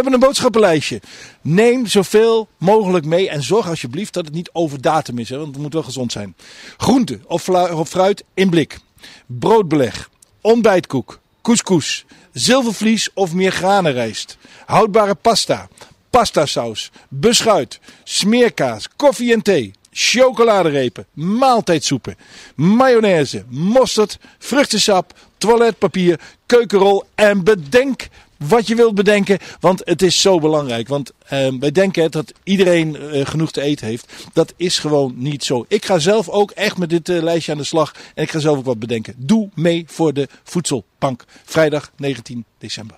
hebben een boodschappenlijstje. Neem zoveel mogelijk mee en zorg alsjeblieft dat het niet over datum is. Hè, want het moet wel gezond zijn. Groente of fruit in blik. Broodbeleg. Ontbijtkoek. Couscous. Zilvervlies of meer granenrijst. Houdbare pasta. Pastasaus. Beschuit. Smeerkaas. Koffie en thee. Chocoladerepen, maaltijdsoepen, mayonaise, mosterd, vruchtensap, toiletpapier, keukenrol en bedenk wat je wilt bedenken, want het is zo belangrijk. Want wij denken dat iedereen genoeg te eten heeft. Dat is gewoon niet zo. Ik ga zelf ook echt met dit lijstje aan de slag en ik ga zelf ook wat bedenken. Doe mee voor de voedselbank. Vrijdag 19 december.